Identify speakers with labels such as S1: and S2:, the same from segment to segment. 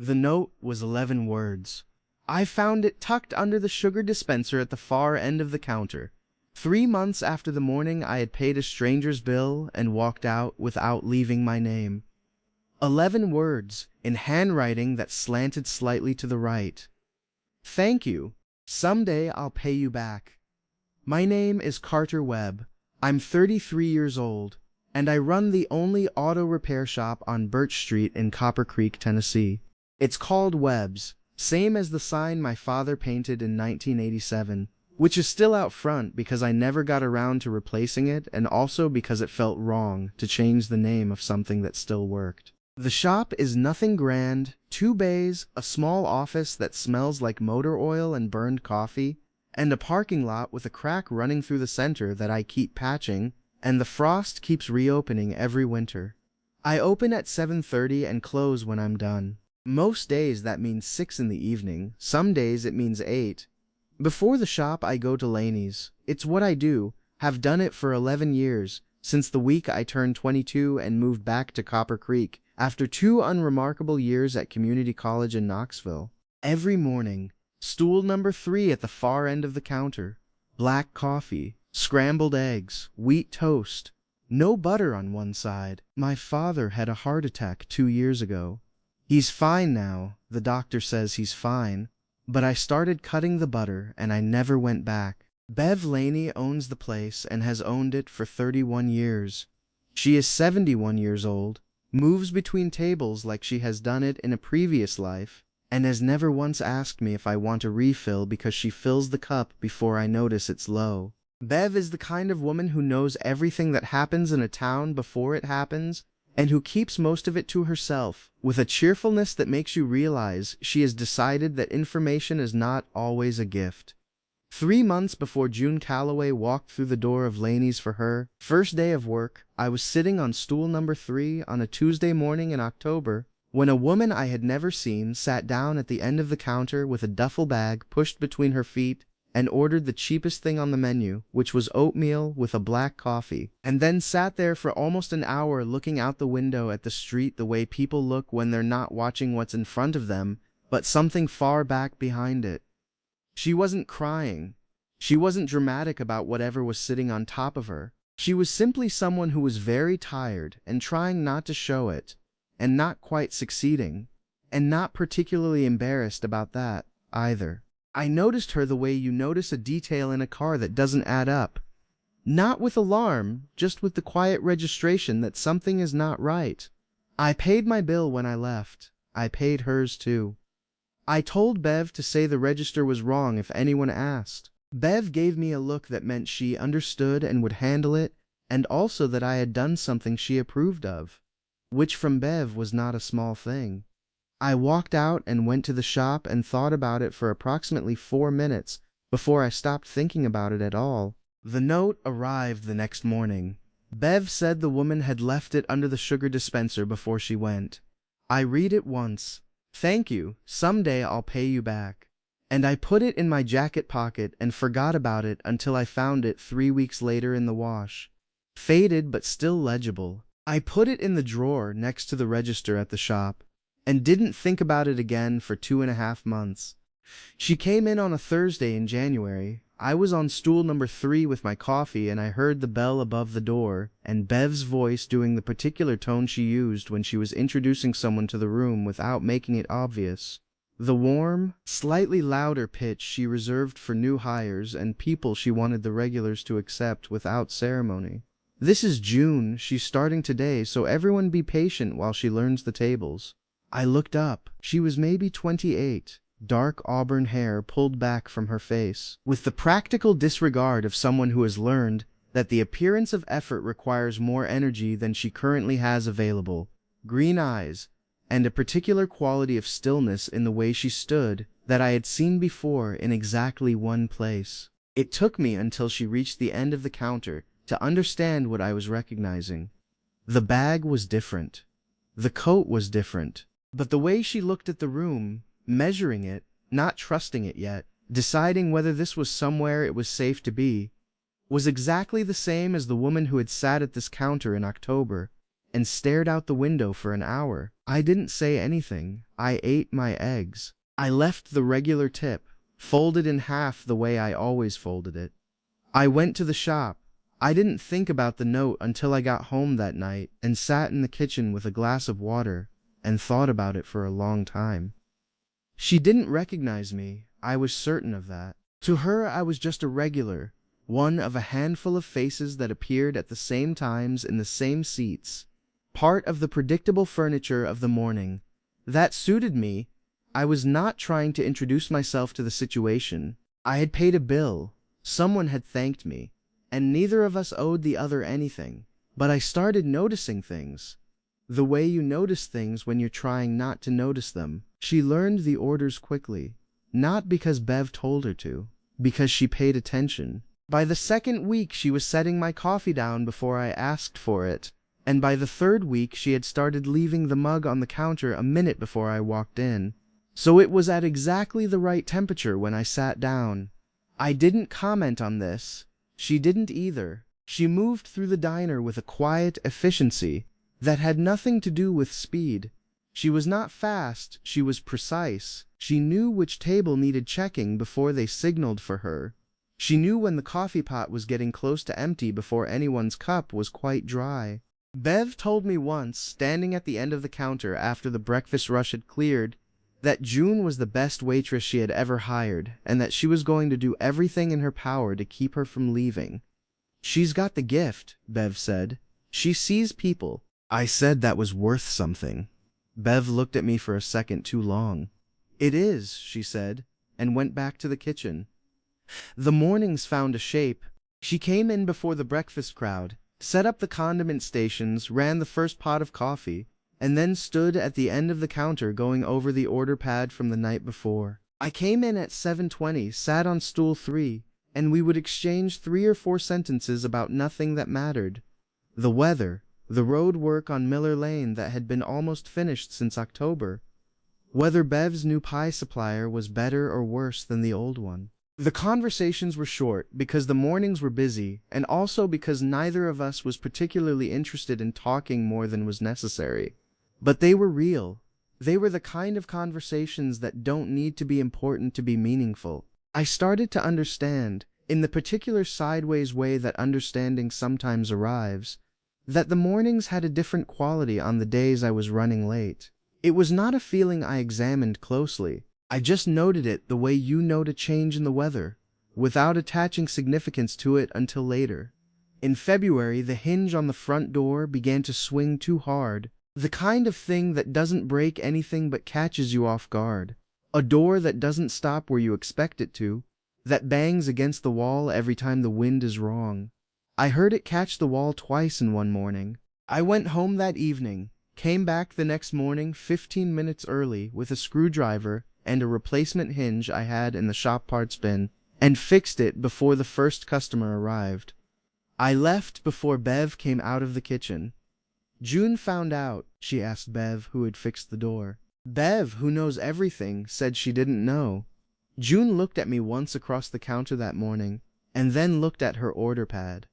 S1: The note was 11 words. I found it tucked under the sugar dispenser at the far end of the counter. 3 months after the morning I had paid a stranger's bill and walked out without leaving my name. 11 words, in handwriting that slanted slightly to the right. Thank you. Someday I'll pay you back. My name is Carter Webb. I'm 33 years old, and I run the only auto repair shop on Birch Street in Copper Creek, Tennessee. It's called Webb's, same as the sign my father painted in 1987, which is still out front because I never got around to replacing it and also because it felt wrong to change the name of something that still worked. The shop is nothing grand, 2 bays, a small office that smells like motor oil and burned coffee, and a parking lot with a crack running through the center that I keep patching, and the frost keeps reopening every winter. I open at 7:30 and close when I'm done. Most days that means 6 in the evening, some days it means 8. Before the shop I go to Laney's. It's what I do, have done it for 11 years, since the week I turned 22 and moved back to Copper Creek after 2 unremarkable years at community college in Knoxville. Every morning, stool number 3 at the far end of the counter. Black coffee, scrambled eggs, wheat toast, no butter on one side. My father had a heart attack 2 years ago. He's fine now, the doctor says he's fine, but I started cutting the butter and I never went back. Bev Laney owns the place and has owned it for 31 years. She is 71 years old, moves between tables like she has done it in a previous life, and has never once asked me if I want a refill because she fills the cup before I notice it's low. Bev is the kind of woman who knows everything that happens in a town before it happens, and who keeps most of it to herself, with a cheerfulness that makes you realize she has decided that information is not always a gift. 3 months before June Calloway walked through the door of Laney's for her first day of work, I was sitting on stool number 3 on a Tuesday morning in October, when a woman I had never seen sat down at the end of the counter with a duffel bag pushed between her feet and ordered the cheapest thing on the menu, which was oatmeal with a black coffee, and then sat there for almost an hour looking out the window at the street the way people look when they're not watching what's in front of them, but something far back behind it. She wasn't crying. She wasn't dramatic about whatever was sitting on top of her. She was simply someone who was very tired and trying not to show it, and not quite succeeding, and not particularly embarrassed about that, either. I noticed her the way you notice a detail in a car that doesn't add up. Not with alarm, just with the quiet registration that something is not right. I paid my bill when I left. I paid hers too. I told Bev to say the register was wrong if anyone asked. Bev gave me a look that meant she understood and would handle it, and also that I had done something she approved of, which from Bev was not a small thing. I walked out and went to the shop and thought about it for approximately 4 minutes before I stopped thinking about it at all. The note arrived the next morning. Bev said the woman had left it under the sugar dispenser before she went. I read it once. Thank you, someday I'll pay you back. And I put it in my jacket pocket and forgot about it until I found it 3 weeks later in the wash. Faded but still legible. I put it in the drawer next to the register at the shop, and didn't think about it again for 2.5 months. She came in on a Thursday in January. I was on stool number 3 with my coffee and I heard the bell above the door and Bev's voice doing the particular tone she used when she was introducing someone to the room without making it obvious. The warm, slightly louder pitch she reserved for new hires and people she wanted the regulars to accept without ceremony. This is June, she's starting today, so everyone be patient while she learns the tables. I looked up. She was maybe 28, dark auburn hair pulled back from her face, with the practical disregard of someone who has learned that the appearance of effort requires more energy than she currently has available, green eyes, and a particular quality of stillness in the way she stood that I had seen before in exactly one place. It took me until she reached the end of the counter to understand what I was recognizing. The bag was different. The coat was different. But the way she looked at the room, measuring it, not trusting it yet, deciding whether this was somewhere it was safe to be, was exactly the same as the woman who had sat at this counter in October, and stared out the window for an hour. I didn't say anything. I ate my eggs. I left the regular tip, folded in half the way I always folded it. I went to the shop. I didn't think about the note until I got home that night and sat in the kitchen with a glass of water and thought about it for a long time. She didn't recognize me. I was certain of that. To her, I was just a regular, one of a handful of faces that appeared at the same times in the same seats, part of the predictable furniture of the morning. That suited me. I was not trying to introduce myself to the situation. I had paid a bill. Someone had thanked me, and neither of us owed the other anything. But I started noticing things. The way you notice things when you're trying not to notice them. She learned the orders quickly, not because Bev told her to, because she paid attention. By the second week, she was setting my coffee down before I asked for it, and by the third week, she had started leaving the mug on the counter a minute before I walked in. So it was at exactly the right temperature when I sat down. I didn't comment on this. She didn't either. She moved through the diner with a quiet efficiency that had nothing to do with speed. She was not fast, she was precise. She knew which table needed checking before they signaled for her. She knew when the coffee pot was getting close to empty before anyone's cup was quite dry. Bev told me once, standing at the end of the counter after the breakfast rush had cleared, that June was the best waitress she had ever hired, and that she was going to do everything in her power to keep her from leaving. "She's got the gift," Bev said. "She sees people." I said that was worth something. Bev looked at me for a second too long. "It is," she said, and went back to the kitchen. The mornings found a shape. She came in before the breakfast crowd, set up the condiment stations, ran the first pot of coffee, and then stood at the end of the counter going over the order pad from the night before. I came in at 7:20, sat on stool 3, and we would exchange 3 or 4 sentences about nothing that mattered. The weather, the road work on Miller Lane that had been almost finished since October, whether Bev's new pie supplier was better or worse than the old one. The conversations were short because the mornings were busy, and also because neither of us was particularly interested in talking more than was necessary. But they were real. They were the kind of conversations that don't need to be important to be meaningful. I started to understand, in the particular sideways way that understanding sometimes arrives, that the mornings had a different quality on the days I was running late. It was not a feeling I examined closely. I just noted it the way you note a change in the weather, without attaching significance to it until later. In February, the hinge on the front door began to swing too hard, the kind of thing that doesn't break anything but catches you off guard. A door that doesn't stop where you expect it to, that bangs against the wall every time the wind is wrong. I heard it catch the wall twice in one morning. I went home that evening, came back the next morning 15 minutes early with a screwdriver and a replacement hinge I had in the shop parts bin, and fixed it before the first customer arrived. I left before Bev came out of the kitchen. June found out. She asked Bev who had fixed the door. Bev, who knows everything, said she didn't know. June looked at me once across the counter that morning, and then looked at her order pad.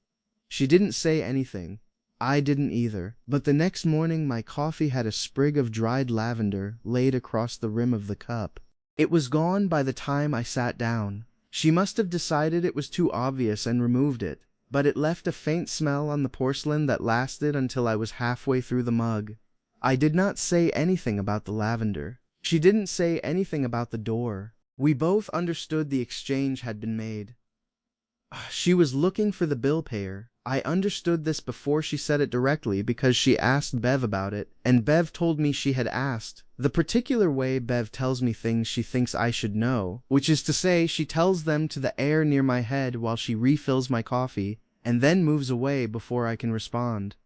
S1: She didn't say anything. I didn't either. But the next morning my coffee had a sprig of dried lavender laid across the rim of the cup. It was gone by the time I sat down. She must have decided it was too obvious and removed it, but it left a faint smell on the porcelain that lasted until I was halfway through the mug. I did not say anything about the lavender. She didn't say anything about the door. We both understood the exchange had been made. She was looking for the bill payer. I understood this before she said it directly because she asked Bev about it, and Bev told me she had asked. The particular way Bev tells me things she thinks I should know, which is to say, she tells them to the air near my head while she refills my coffee, and then moves away before I can respond.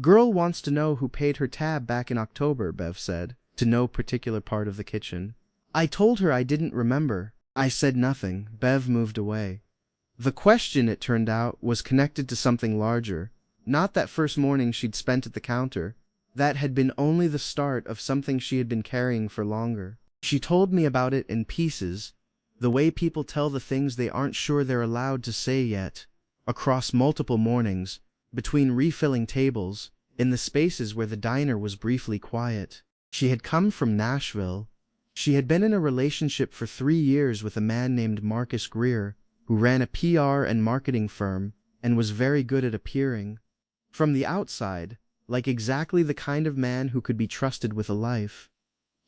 S1: "Girl wants to know who paid her tab back in October," Bev said, to no particular part of the kitchen. I told her I didn't remember. I said nothing. Bev moved away. The question, it turned out, was connected to something larger. Not that first morning she'd spent at the counter. That had been only the start of something she had been carrying for longer. She told me about it in pieces, the way people tell the things they aren't sure they're allowed to say yet, across multiple mornings, between refilling tables, in the spaces where the diner was briefly quiet. She had come from Nashville. She had been in a relationship for 3 years with a man named Marcus Greer, who ran a PR and marketing firm and was very good at appearing, from the outside, like exactly the kind of man who could be trusted with a life.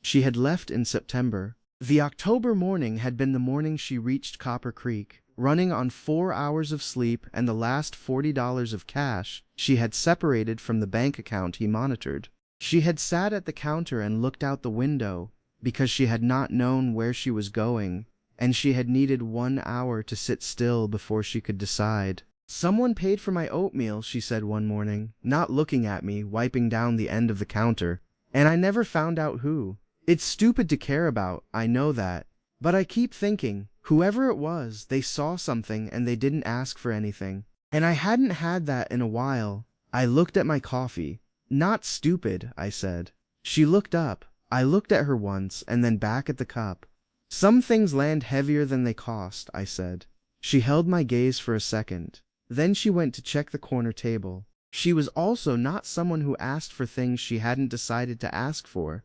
S1: She had left in September. The October morning had been the morning she reached Copper Creek, running on 4 hours of sleep and the last $40 of cash she had separated from the bank account he monitored. She had sat at the counter and looked out the window because she had not known where she was going, and she had needed 1 hour to sit still before she could decide. "Someone paid for my oatmeal," she said one morning, not looking at me, wiping down the end of the counter, "and I never found out who. It's stupid to care about, I know that, but I keep thinking, whoever it was, they saw something and they didn't ask for anything. And I hadn't had that in a while." I looked at my coffee. "Not stupid," I said. She looked up. I looked at her once and then back at the cup. "Some things land heavier than they cost," I said. She held my gaze for a second. Then she went to check the corner table. She was also not someone who asked for things she hadn't decided to ask for,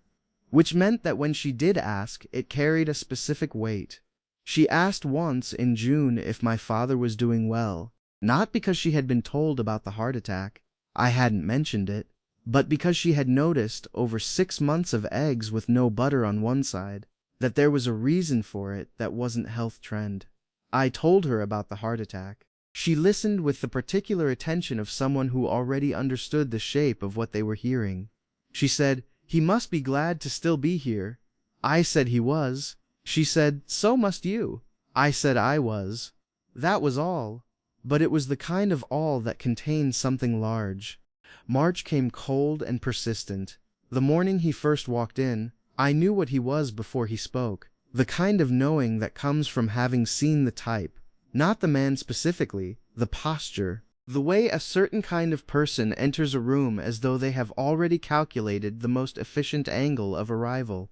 S1: which meant that when she did ask, it carried a specific weight. She asked once in June if my father was doing well, not because she had been told about the heart attack, I hadn't mentioned it, but because she had noticed, over 6 months of eggs with no butter on one side, that there was a reason for it that wasn't health trend. I told her about the heart attack. She listened with the particular attention of someone who already understood the shape of what they were hearing. She said, "He must be glad to still be here." I said he was. She said, "So must you." I said I was. That was all. But it was the kind of all that contained something large. March came cold and persistent. The morning he first walked in, I knew what he was before he spoke. The kind of knowing that comes from having seen the type. Not the man specifically, the posture. The way a certain kind of person enters a room as though they have already calculated the most efficient angle of arrival.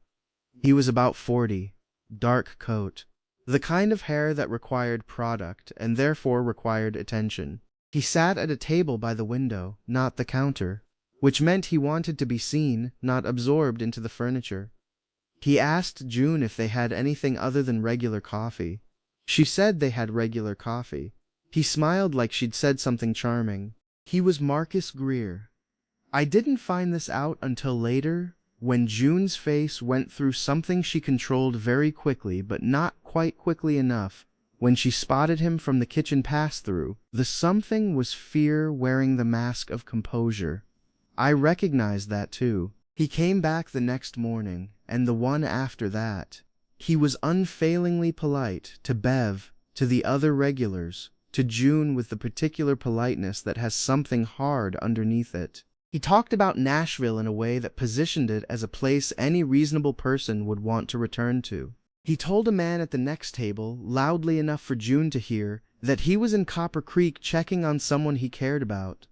S1: He was about 40. Dark coat. The kind of hair that required product and therefore required attention. He sat at a table by the window, not the counter, which meant he wanted to be seen, not absorbed into the furniture. He asked June if they had anything other than regular coffee. She said they had regular coffee. He smiled like she'd said something charming. He was Marcus Greer. I didn't find this out until later, when June's face went through something she controlled very quickly, but not quite quickly enough. When she spotted him from the kitchen pass-through, the something was fear wearing the mask of composure. I recognized that too. He came back the next morning, and the one after that. He was unfailingly polite to Bev, to the other regulars, to June with the particular politeness that has something hard underneath it. He talked about Nashville in a way that positioned it as a place any reasonable person would want to return to. He told a man at the next table, loudly enough for June to hear, that he was in Copper Creek checking on someone he cared about.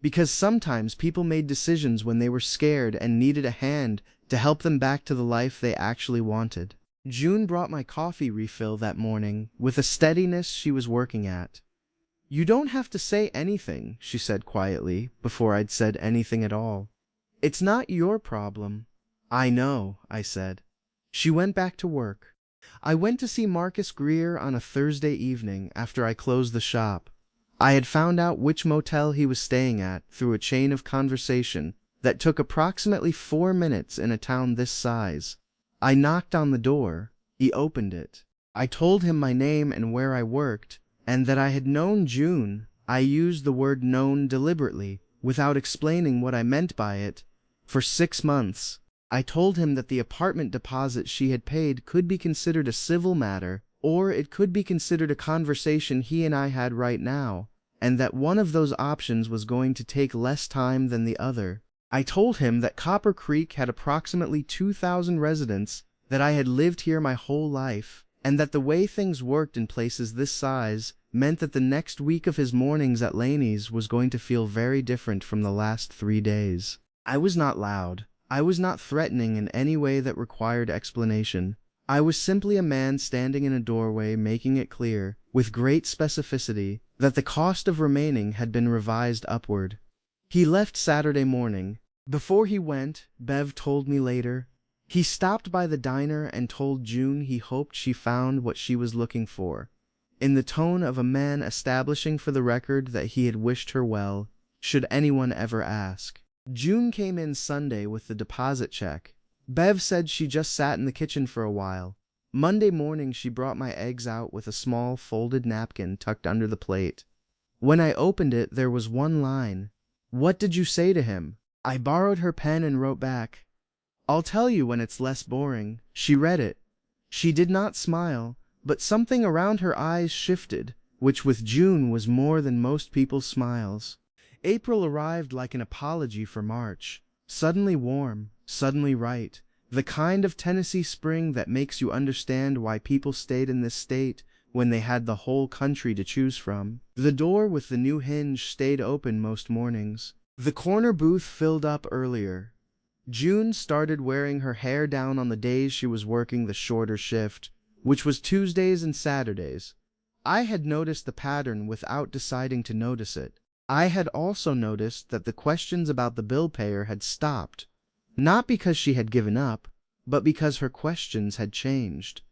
S1: Because sometimes people made decisions when they were scared and needed a hand to help them back to the life they actually wanted. June brought my coffee refill that morning with a steadiness she was working at. "You don't have to say anything," she said quietly, before I'd said anything at all. "It's not your problem." "I know," I said. She went back to work. I went to see Marcus Greer on a Thursday evening after I closed the shop. I had found out which motel he was staying at through a chain of conversation that took approximately 4 minutes in a town this size. I knocked on the door. He opened it. I told him my name and where I worked, and that I had known June. I used the word known deliberately, without explaining what I meant by it, for 6 months. I told him that the apartment deposit she had paid could be considered a civil matter, or it could be considered a conversation he and I had right now, and that one of those options was going to take less time than the other. I told him that Copper Creek had approximately 2,000 residents, that I had lived here my whole life, and that the way things worked in places this size meant that the next week of his mornings at Laney's was going to feel very different from the last 3 days. I was not loud. I was not threatening in any way that required explanation. I was simply a man standing in a doorway making it clear, with great specificity, that the cost of remaining had been revised upward. He left Saturday morning. Before he went, Bev told me later, he stopped by the diner and told June he hoped she found what she was looking for, in the tone of a man establishing for the record that he had wished her well, should anyone ever ask. June came in Sunday with the deposit check. Bev said she just sat in the kitchen for a while. Monday morning she brought my eggs out with a small folded napkin tucked under the plate. When I opened it, there was one line. "What did you say to him?" I borrowed her pen and wrote back, "I'll tell you when it's less boring." She read it. She did not smile, but something around her eyes shifted, which with June was more than most people's smiles. April arrived like an apology for March. Suddenly warm, suddenly right. The kind of Tennessee spring that makes you understand why people stayed in this state when they had the whole country to choose from. The door with the new hinge stayed open most mornings. The corner booth filled up earlier. June started wearing her hair down on the days she was working the shorter shift, which was Tuesdays and Saturdays. I had noticed the pattern without deciding to notice it. I had also noticed that the questions about the bill payer had stopped, not because she had given up, but because her questions had changed.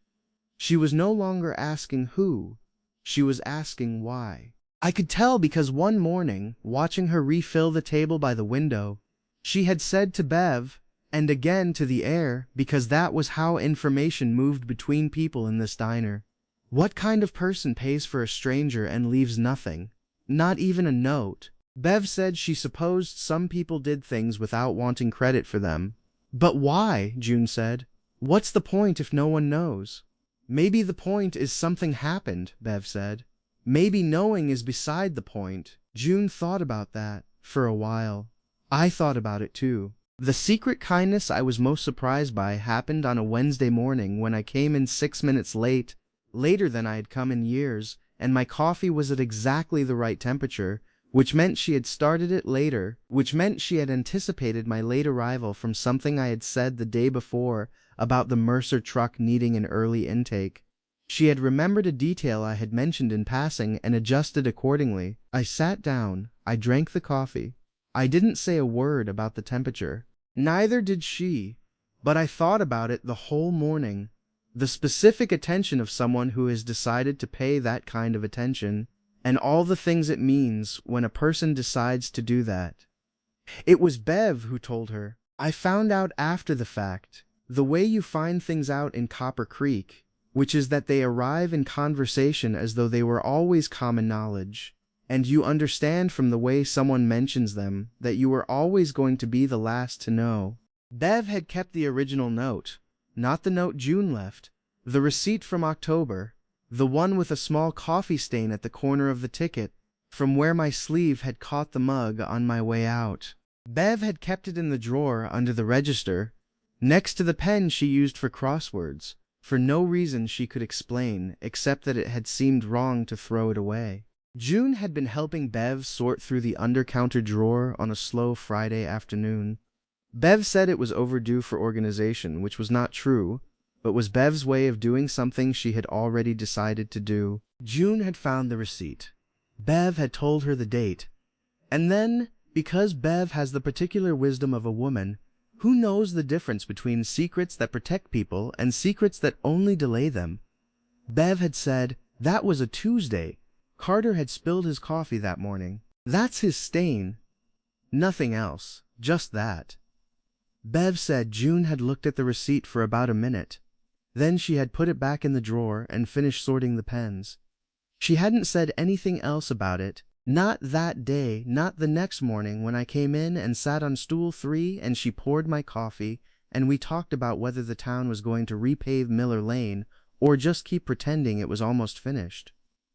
S1: She was no longer asking who, she was asking why. I could tell because one morning, watching her refill the table by the window, she had said to Bev, and again to the air, because that was how information moved between people in this diner. What kind of person pays for a stranger and leaves nothing? Not even a note. Bev said she supposed some people did things without wanting credit for them. But why? June said. What's the point if no one knows? Maybe the point is something happened, Bev said. Maybe knowing is beside the point. June thought about that for a while. I thought about it too. The secret kindness I was most surprised by happened on a Wednesday morning when I came in 6 minutes late, later than I had come in years, and my coffee was at exactly the right temperature, which meant she had started it later, which meant she had anticipated my late arrival from something I had said the day before about the Mercer truck needing an early intake. She had remembered a detail I had mentioned in passing and adjusted accordingly. I sat down. I drank the coffee. I didn't say a word about the temperature. Neither did she, but I thought about it the whole morning. The specific attention of someone who has decided to pay that kind of attention, and all the things it means when a person decides to do that. It was Bev who told her. I found out after the fact, the way you find things out in Copper Creek, which is that they arrive in conversation as though they were always common knowledge, and you understand from the way someone mentions them that you are always going to be the last to know. Bev had kept the original note, not the note June left, the receipt from October, the one with a small coffee stain at the corner of the ticket, from where my sleeve had caught the mug on my way out. Bev had kept it in the drawer under the register, next to the pen she used for crosswords, for no reason she could explain, except that it had seemed wrong to throw it away. June had been helping Bev sort through the under-counter drawer on a slow Friday afternoon. Bev said it was overdue for organization, which was not true, but was Bev's way of doing something she had already decided to do. June had found the receipt. Bev had told her the date. And then, because Bev has the particular wisdom of a woman, who knows the difference between secrets that protect people and secrets that only delay them? Bev had said, that was a Tuesday. Carter had spilled his coffee that morning. That's his stain. Nothing else, just that. Bev said June had looked at the receipt for about a minute. Then she had put it back in the drawer and finished sorting the pens. She hadn't said anything else about it. Not that day, not the next morning when I came in and sat on stool 3 and she poured my coffee and we talked about whether the town was going to repave Miller Lane or just keep pretending it was almost finished.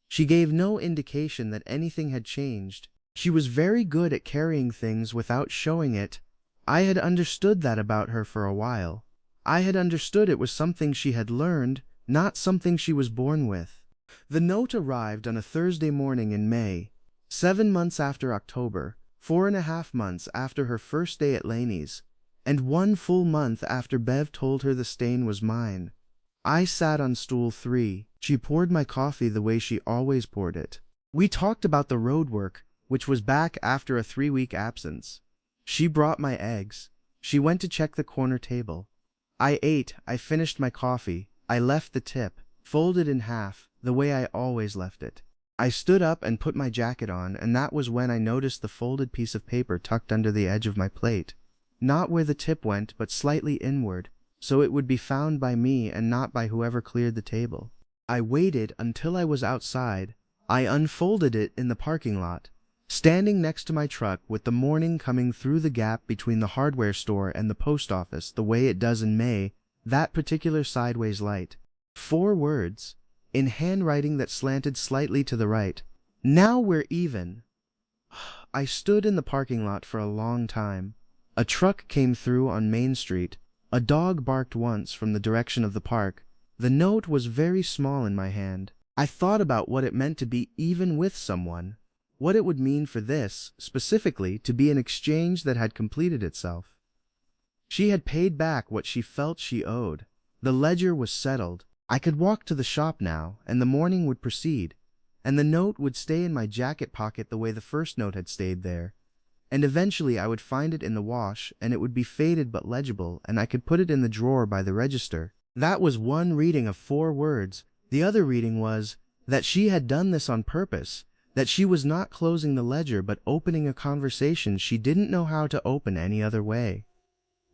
S1: She gave no indication that anything had changed. She was very good at carrying things without showing it. I had understood that about her for a while. I had understood it was something she had learned, not something she was born with. The note arrived on a Thursday morning in May, 7 months after October, 4.5 months after her first day at Laney's, and 1 full month after Bev told her the stain was mine. I sat on stool 3. She poured my coffee the way she always poured it. We talked about the road work, which was back after a 3-week absence. She brought my eggs. She went to check the corner table. I ate, I finished my coffee, I left the tip, folded in half, the way I always left it. I stood up and put my jacket on, and that was when I noticed the folded piece of paper tucked under the edge of my plate. Not where the tip went, but slightly inward, so it would be found by me and not by whoever cleared the table. I waited until I was outside. I unfolded it in the parking lot, standing next to my truck with the morning coming through the gap between the hardware store and the post office the way it does in May, that particular sideways light. 4 words, in handwriting that slanted slightly to the right. Now we're even. I stood in the parking lot for a long time. A truck came through on Main Street. A dog barked once from the direction of the park. The note was very small in my hand. I thought about what it meant to be even with someone. What it would mean for this, specifically, to be an exchange that had completed itself. She had paid back what she felt she owed. The ledger was settled. I could walk to the shop now, and the morning would proceed, and the note would stay in my jacket pocket the way the first note had stayed there. And eventually I would find it in the wash, and it would be faded but legible, and I could put it in the drawer by the register. That was one reading of 4 words. The other reading was that she had done this on purpose, that she was not closing the ledger but opening a conversation she didn't know how to open any other way.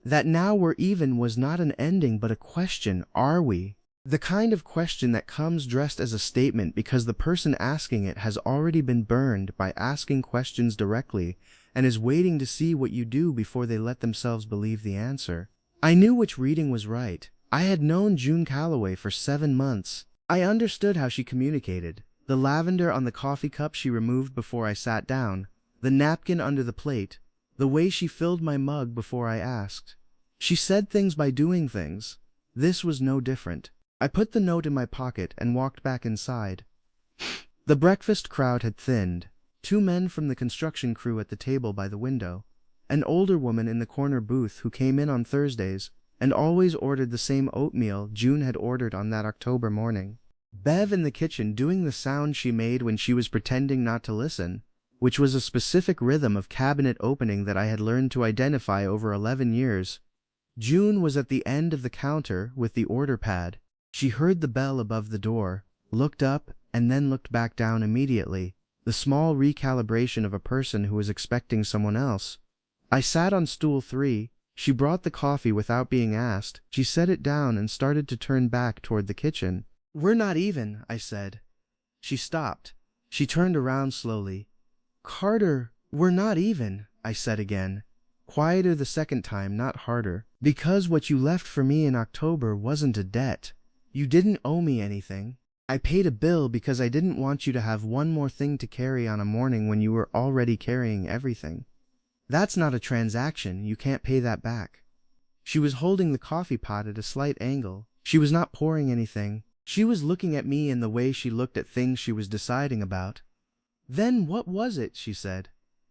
S1: That now we're even was not an ending but a question, are we? The kind of question that comes dressed as a statement because the person asking it has already been burned by asking questions directly and is waiting to see what you do before they let themselves believe the answer. I knew which reading was right. I had known June Calloway for 7 months. I understood how she communicated. The lavender on the coffee cup she removed before I sat down, the napkin under the plate, the way she filled my mug before I asked. She said things by doing things. This was no different. I put the note in my pocket and walked back inside. The breakfast crowd had thinned. 2 men from the construction crew at the table by the window, an older woman in the corner booth who came in on Thursdays and always ordered the same oatmeal June had ordered on that October morning. Bev in the kitchen doing the sound she made when she was pretending not to listen, which was a specific rhythm of cabinet opening that I had learned to identify over 11 years. June was at the end of the counter with the order pad. She heard the bell above the door, looked up, and then looked back down immediately, the small recalibration of a person who was expecting someone else. I sat on stool 3. She brought the coffee without being asked. She set it down and started to turn back toward the kitchen. "We're not even," I said. She stopped. She turned around slowly. "Carter, we're not even," I said again. Quieter the second time, not harder. "Because what you left for me in October wasn't a debt. You didn't owe me anything. I paid a bill because I didn't want you to have one more thing to carry on a morning when you were already carrying everything. That's not a transaction, you can't pay that back." She was holding the coffee pot at a slight angle. She was not pouring anything. She was looking at me in the way she looked at things she was deciding about. "Then what was it?" she said.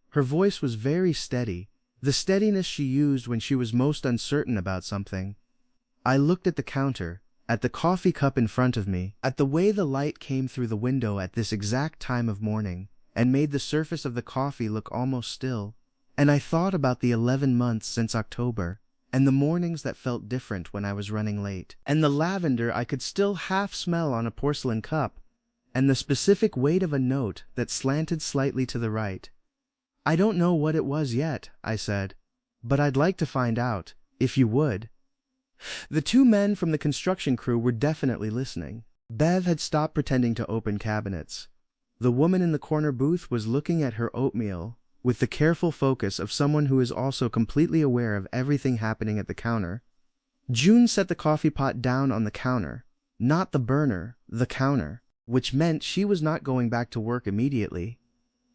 S1: Her voice was very steady, the steadiness she used when she was most uncertain about something. I looked at the counter, at the coffee cup in front of me, at the way the light came through the window at this exact time of morning, and made the surface of the coffee look almost still. And I thought about the 11 months since October, and the mornings that felt different when I was running late, and the lavender I could still half smell on a porcelain cup, and the specific weight of a note that slanted slightly to the right. "I don't know what it was yet," I said, "but I'd like to find out, if you would." The 2 men from the construction crew were definitely listening. Bev had stopped pretending to open cabinets. The woman in the corner booth was looking at her oatmeal with the careful focus of someone who is also completely aware of everything happening at the counter. June set the coffee pot down on the counter, not the burner, the counter, which meant she was not going back to work immediately.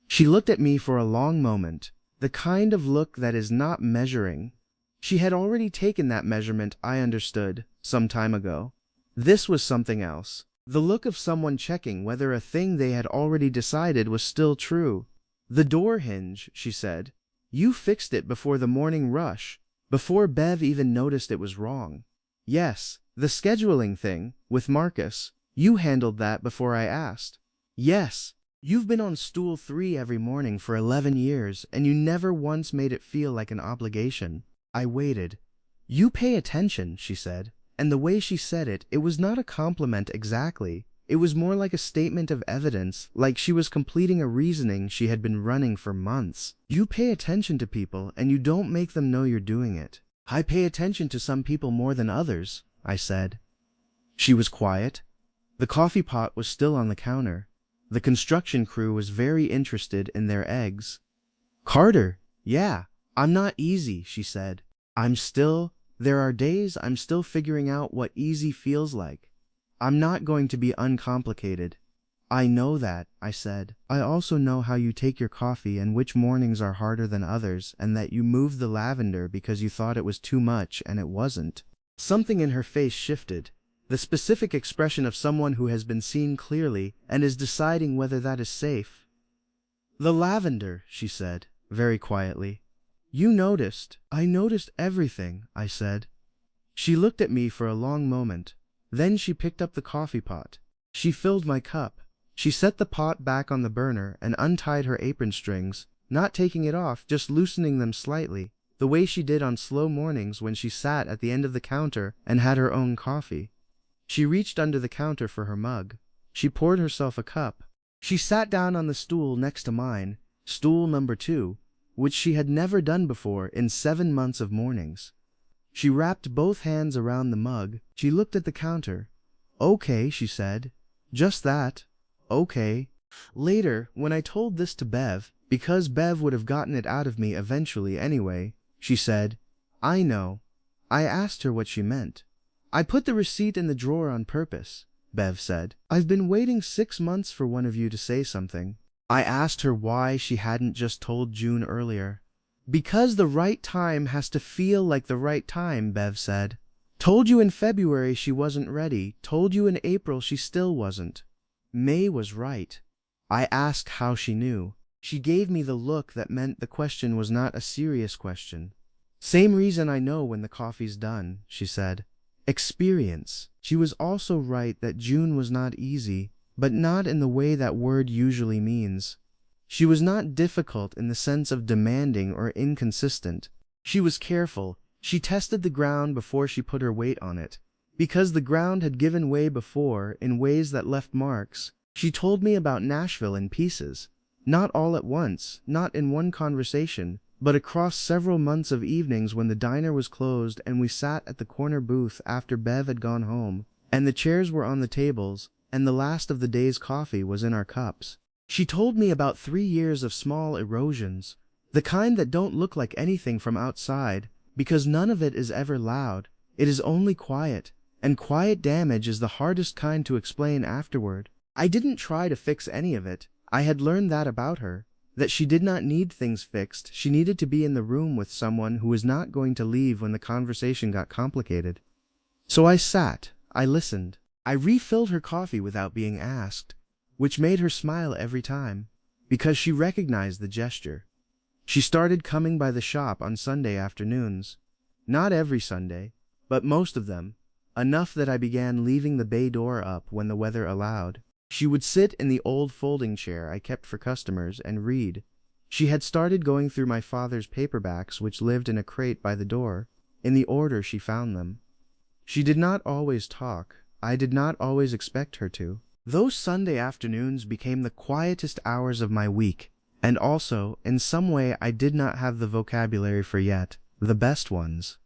S1: She looked at me for a long moment, the kind of look that is not measuring. She had already taken that measurement, I understood, some time ago. This was something else. The look of someone checking whether a thing they had already decided was still true. "The door hinge," she said. "You fixed it before the morning rush, before Bev even noticed it was wrong." "Yes, the scheduling thing, with Marcus. You handled that before I asked." "Yes, You've been on stool 3 every morning for 11 years, and you never once made it feel like an obligation. I waited. You pay attention, she said. And the way she said it, it was not a compliment exactly. It was more like a statement of evidence, like she was completing a reasoning she had been running for months. You pay attention to people, and you don't make them know you're doing it. I pay attention to some people more than others, I said. She was quiet. The coffee pot was still on the counter. The construction crew was very interested in their eggs. Carter, yeah, I'm not easy, she said. There are days I'm still figuring out what easy feels like. I'm not going to be uncomplicated. I know that, I said. I also know how you take your coffee and which mornings are harder than others, and that you moved the lavender because you thought it was too much and it wasn't. Something in her face shifted, the specific expression of someone who has been seen clearly and is deciding whether that is safe. The lavender, she said, very quietly. You noticed. I noticed everything, I said. She looked at me for a long moment. Then she picked up the coffee pot. She filled my cup. She set the pot back on the burner and untied her apron strings, not taking it off, just loosening them slightly, the way she did on slow mornings when she sat at the end of the counter and had her own coffee. She reached under the counter for her mug. She poured herself a cup. She sat down on the stool next to mine, stool number 2, which she had never done before in 7 months of mornings. She wrapped both hands around the mug. She looked at the counter. Okay, she said. Just that. Okay. Later, when I told this to Bev, because Bev would have gotten it out of me eventually anyway, she said, I know. I asked her what she meant. I put the receipt in the drawer on purpose, Bev said. I've been waiting 6 months for one of you to say something. I asked her why she hadn't just told June earlier. Because the right time has to feel like the right time, Bev said. Told you in February she wasn't ready. Told you in April she still wasn't. May was right. I asked how she knew. She gave me the look that meant the question was not a serious question. Same reason I know when the coffee's done, she said. Experience. She was also right that June was not easy, but not in the way that word usually means. She was not difficult in the sense of demanding or inconsistent. She was careful. She tested the ground before she put her weight on it. Because the ground had given way before in ways that left marks, she told me about Nashville in pieces. Not all at once, not in one conversation, but across several months of evenings when the diner was closed and we sat at the corner booth after Bev had gone home, and the chairs were on the tables, and the last of the day's coffee was in our cups. She told me about 3 years of small erosions, the kind that don't look like anything from outside, because none of it is ever loud. It is only quiet, and quiet damage is the hardest kind to explain afterward. I didn't try to fix any of it. I had learned that about her, that she did not need things fixed. She needed to be in the room with someone who was not going to leave when the conversation got complicated. So I sat, I listened. I refilled her coffee without being asked, which made her smile every time, because she recognized the gesture. She started coming by the shop on Sunday afternoons. Not every Sunday, but most of them, enough that I began leaving the bay door up when the weather allowed. She would sit in the old folding chair I kept for customers and read. She had started going through my father's paperbacks, which lived in a crate by the door, in the order she found them. She did not always talk. I did not always expect her to. Those Sunday afternoons became the quietest hours of my week, and also, in some way I did not have the vocabulary for yet, the best ones.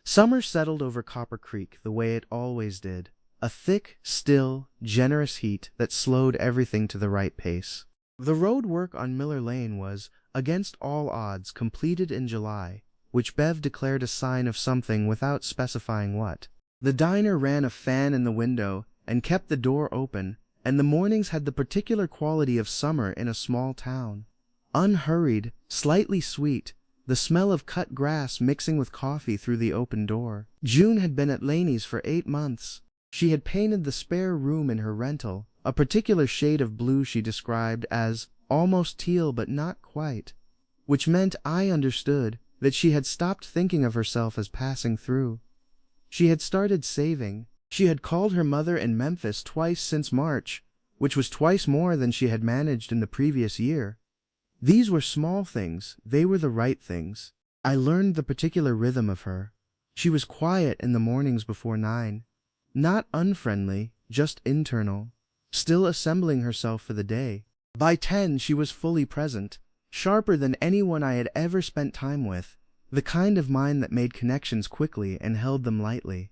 S1: Summer settled over Copper Creek the way it always did, a thick, still, generous heat that slowed everything to the right pace. The road work on Miller Lane was, against all odds, completed in July, which Bev declared a sign of something without specifying what. The diner ran a fan in the window and kept the door open, and the mornings had the particular quality of summer in a small town. Unhurried, slightly sweet, the smell of cut grass mixing with coffee through the open door. June had been at Laney's for 8 months. She had painted the spare room in her rental, a particular shade of blue she described as almost teal but not quite, which meant I understood that she had stopped thinking of herself as passing through. She had started saving. She had called her mother in Memphis twice since March, which was twice more than she had managed in the previous year. These were small things, they were the right things. I learned the particular rhythm of her. She was quiet in the mornings before 9. Not unfriendly, just internal. Still assembling herself for the day. By 10 she was fully present, sharper than anyone I had ever spent time with, the kind of mind that made connections quickly and held them lightly.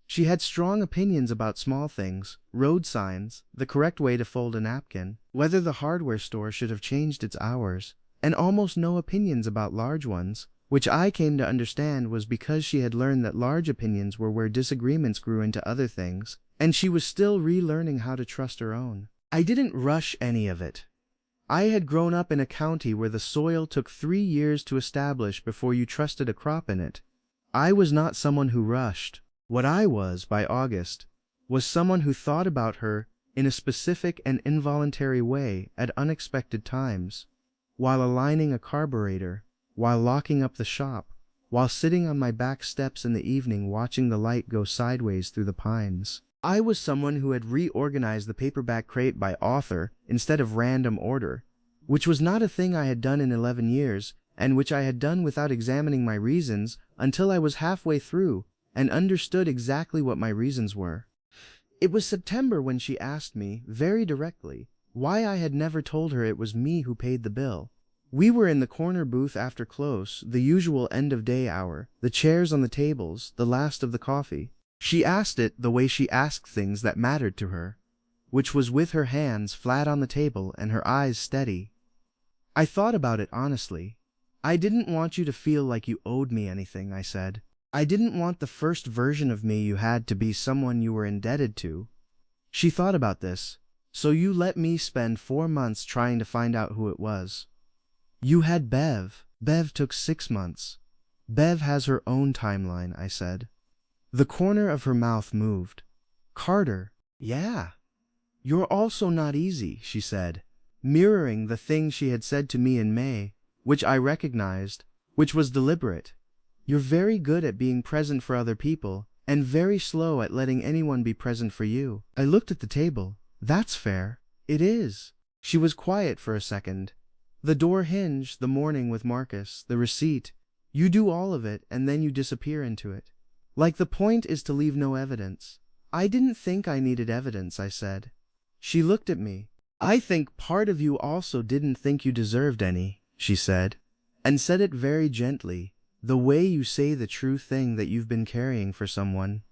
S1: She had strong opinions about small things, road signs, the correct way to fold a napkin, whether the hardware store should have changed its hours, and almost no opinions about large ones, which I came to understand was because she had learned that large opinions were where disagreements grew into other things, and she was still relearning how to trust her own. I didn't rush any of it. I had grown up in a county where the soil took 3 years to establish before you trusted a crop in it. I was not someone who rushed. What I was, by August, was someone who thought about her in a specific and involuntary way at unexpected times, while aligning a carburetor, while locking up the shop, while sitting on my back steps in the evening watching the light go sideways through the pines. I was someone who had reorganized the paperback crate by author instead of random order, which was not a thing I had done in 11 years, and which I had done without examining my reasons until I was halfway through and understood exactly what my reasons were. It was September when she asked me, very directly, why I had never told her it was me who paid the bill. We were in the corner booth after close, the usual end-of-day hour, the chairs on the tables, the last of the coffee. She asked it the way she asked things that mattered to her, which was with her hands flat on the table and her eyes steady. I thought about it honestly. I didn't want you to feel like you owed me anything, I said. I didn't want the first version of me you had to be someone you were indebted to. She thought about this. So you let me spend 4 months trying to find out who it was. You had Bev. Bev took 6 months. Bev has her own timeline, I said. The corner of her mouth moved. Carter. Yeah. You're also not easy, she said, mirroring the thing she had said to me in May, which I recognized, which was deliberate. You're very good at being present for other people, and very slow at letting anyone be present for you. I looked at the table. That's fair. It is. She was quiet for a second. The door hinge, the morning with Marcus, the receipt. You do all of it, and then you disappear into it. Like the point is to leave no evidence. I didn't think I needed evidence, I said. She looked at me. I think part of you also didn't think you deserved any, she said, and said it very gently. The way you say the true thing that you've been carrying for someone.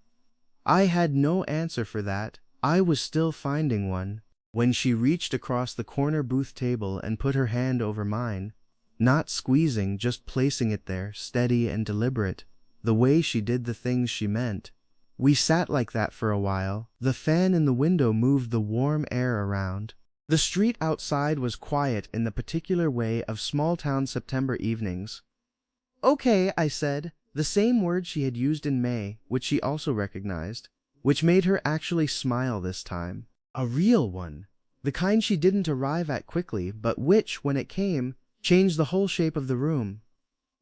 S1: I had no answer for that. I was still finding one. When she reached across the corner booth table and put her hand over mine, not squeezing, just placing it there, steady and deliberate, the way she did the things she meant. We sat like that for a while. The fan in the window moved the warm air around. The street outside was quiet in the particular way of small-town September evenings. Okay, I said, the same word she had used in May, which she also recognized, which made her actually smile this time. A real one. The kind she didn't arrive at quickly, but which, when it came, changed the whole shape of the room.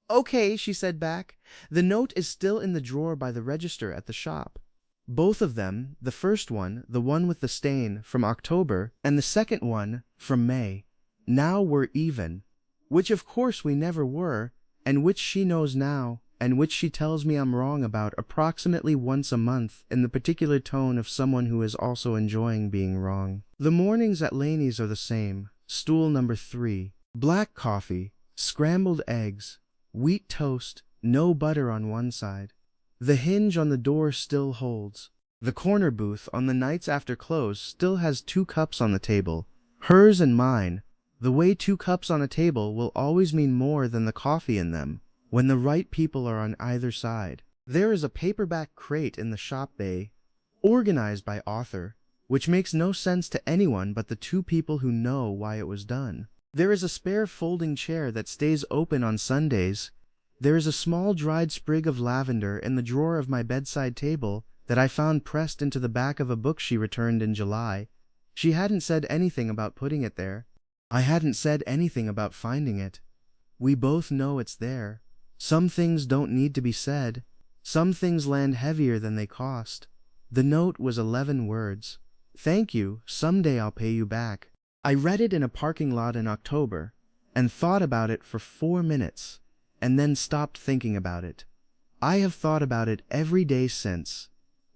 S1: Okay, she said back. The note is still in the drawer by the register at the shop. Both of them, the first one, the one with the stain, from October, and the second one, from May, now were even, which of course we never were, and which she knows now, and which she tells me I'm wrong about approximately once a month in the particular tone of someone who is also enjoying being wrong. The mornings at Laney's are the same. Stool number 3. Black coffee, scrambled eggs, wheat toast, no butter on one side. The hinge on the door still holds. The corner booth on the nights after close still has 2 cups on the table, hers and mine. The way 2 cups on a table will always mean more than the coffee in them, when the right people are on either side. There is a paperback crate in the shop bay, organized by author, which makes no sense to anyone but the 2 people who know why it was done. There is a spare folding chair that stays open on Sundays. There is a small dried sprig of lavender in the drawer of my bedside table that I found pressed into the back of a book she returned in July. She hadn't said anything about putting it there. I hadn't said anything about finding it. We both know it's there. Some things don't need to be said. Some things land heavier than they cost. The note was 11 words. "Thank you, someday I'll pay you back." I read it in a parking lot in October and thought about it for 4 minutes and then stopped thinking about it. I have thought about it every day since.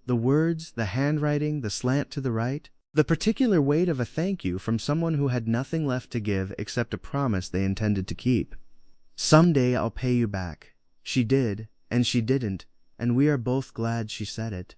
S1: The words, the handwriting, the slant to the right, the particular weight of a thank you from someone who had nothing left to give except a promise they intended to keep. Someday I'll pay you back. She did, and she didn't, and we are both glad she said it.